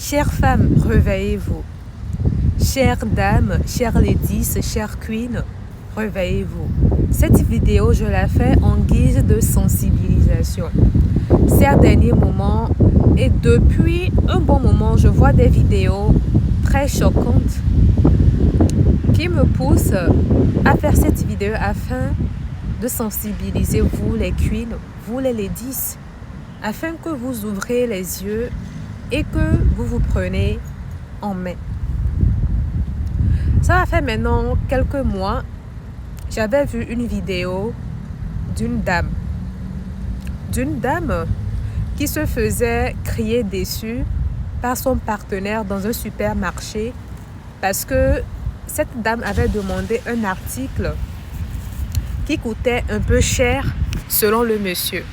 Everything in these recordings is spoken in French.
Chères femmes, réveillez-vous. Chères dames, chères ladies, chères queens, réveillez-vous. Cette vidéo, je la fais en guise de sensibilisation. Ces derniers moments, et depuis un bon moment, je vois des vidéos très choquantes qui me poussent à faire cette vidéo afin de sensibiliser vous les queens, vous les ladies, afin que vous ouvrez les yeux et que vous vous prenez en main. Ça a fait maintenant quelques mois, j'avais vu une vidéo d'une dame qui se faisait crier déçue par son partenaire dans un supermarché parce que cette dame avait demandé un article qui coûtait un peu cher selon le monsieur.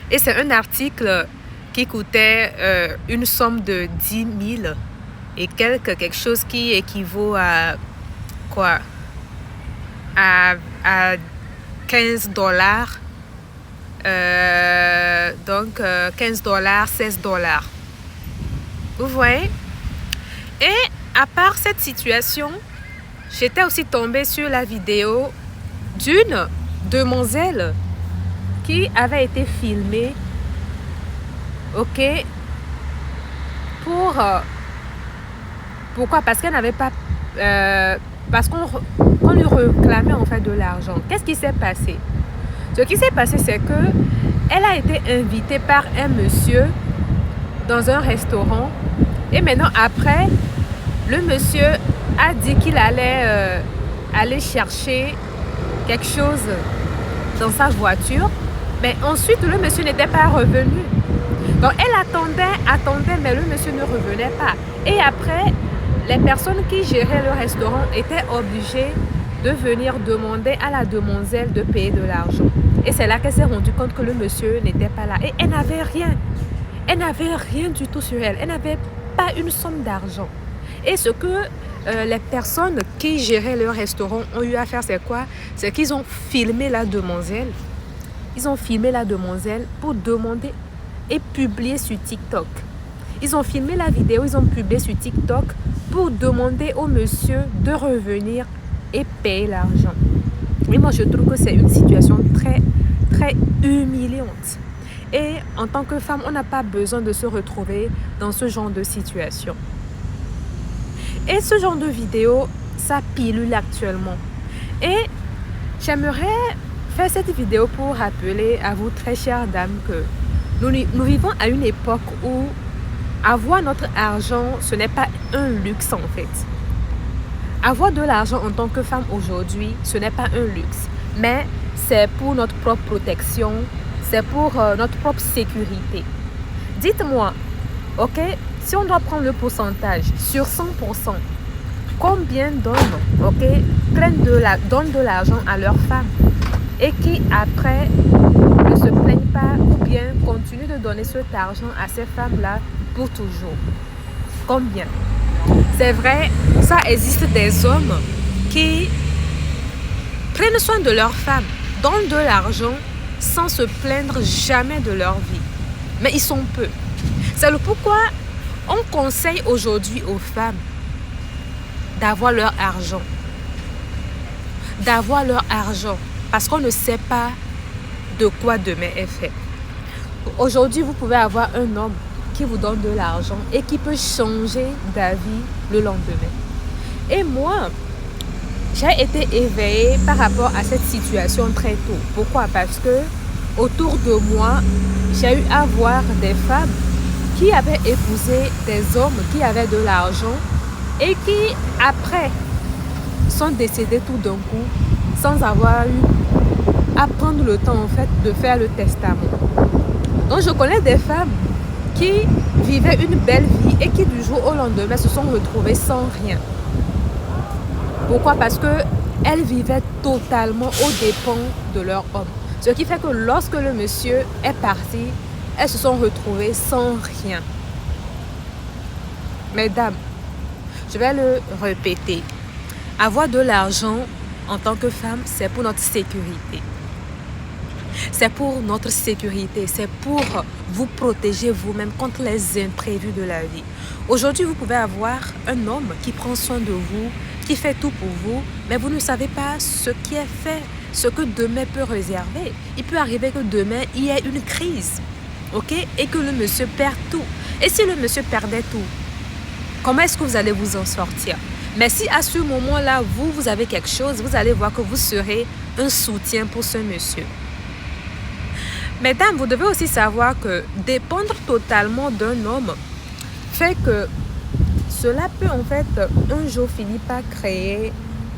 Et c'est un article qui coûtait une somme de 10 000 et quelque chose qui équivaut à quoi? À 15 dollars. Donc 15 dollars, 16 dollars. Vous voyez? Et à part cette situation, j'étais aussi tombée sur la vidéo d'une demoiselle qui avait été filmée, ok, pourquoi? Parce qu'elle n'avait pas, parce qu'on lui réclamait en fait de l'argent. Qu'est-ce qui s'est passé? Ce qui s'est passé, c'est que elle a été invitée par un monsieur dans un restaurant et maintenant après, le monsieur a dit qu'il allait aller chercher quelque chose dans sa voiture, mais ensuite le monsieur n'était pas revenu. Donc elle attendait, mais le monsieur ne revenait pas. Et après, les personnes qui géraient le restaurant étaient obligées de venir demander à la demoiselle de payer de l'argent. Et c'est là qu'elle s'est rendue compte que le monsieur n'était pas là. Et elle n'avait rien. Elle n'avait rien du tout sur elle. Elle n'avait pas une somme d'argent. Et ce que les personnes qui géraient le restaurant ont eu à faire, c'est quoi? C'est qu'ils ont filmé la demoiselle. Ils ont filmé la demoiselle pour demander et publier sur TikTok. Ils ont filmé la vidéo, ils ont publié sur TikTok pour demander au monsieur de revenir et payer l'argent. Et moi, je trouve que c'est une situation très, très humiliante. Et en tant que femme, on n'a pas besoin de se retrouver dans ce genre de situation. Et ce genre de vidéo, ça pilule actuellement. Et j'aimerais faire cette vidéo pour rappeler à vous, très chères dames, que nous vivons à une époque où avoir notre argent, ce n'est pas un luxe en fait. Avoir de l'argent en tant que femme aujourd'hui, ce n'est pas un luxe. Mais c'est pour notre propre protection, c'est pour notre propre sécurité. Dites-moi, ok, si on doit prendre le pourcentage sur 100%, combien d'hommes, ok, donnent de l'argent à leurs femmes et qui après ne se plaignent pas ou bien continuent de donner cet argent à ces femmes-là pour toujours? Combien? C'est vrai, ça existe des hommes qui prennent soin de leurs femmes, donnent de l'argent sans se plaindre jamais de leur vie. Mais ils sont peu. C'est le pourquoi on conseille aujourd'hui aux femmes d'avoir leur argent. D'avoir leur argent. Parce qu'on ne sait pas de quoi demain est fait. Aujourd'hui, vous pouvez avoir un homme qui vous donne de l'argent et qui peut changer d'avis le lendemain. Et moi, j'ai été éveillée par rapport à cette situation très tôt. Pourquoi? Parce que autour de moi, j'ai eu à voir des femmes qui avaient épousé des hommes qui avaient de l'argent et qui, après, sont décédés tout d'un coup sans avoir eu à prendre le temps en fait de faire le testament. Donc je connais des femmes qui vivaient une belle vie et qui du jour au lendemain se sont retrouvées sans rien. Pourquoi? Parce qu'elles vivaient totalement aux dépens de leur homme. Ce qui fait que lorsque le monsieur est parti, elles se sont retrouvées sans rien. Mesdames, je vais le répéter. Avoir de l'argent en tant que femme, c'est pour notre sécurité. C'est pour notre sécurité, c'est pour vous protéger vous-même contre les imprévus de la vie. Aujourd'hui, vous pouvez avoir un homme qui prend soin de vous, qui fait tout pour vous, mais vous ne savez pas ce qui est fait, ce que demain peut réserver. Il peut arriver que demain, il y ait une crise, ok? Et que le monsieur perd tout. Et si le monsieur perdait tout, comment est-ce que vous allez vous en sortir? Mais si à ce moment-là, vous avez quelque chose, vous allez voir que vous serez un soutien pour ce monsieur. Mesdames, vous devez aussi savoir que dépendre totalement d'un homme fait que cela peut en fait un jour finir par créer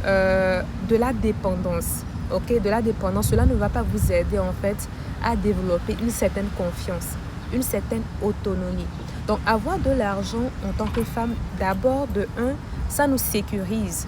de la dépendance. Ok, de la dépendance, cela ne va pas vous aider en fait à développer une certaine confiance, une certaine autonomie. Donc avoir de l'argent en tant que femme, d'abord de un, ça nous sécurise.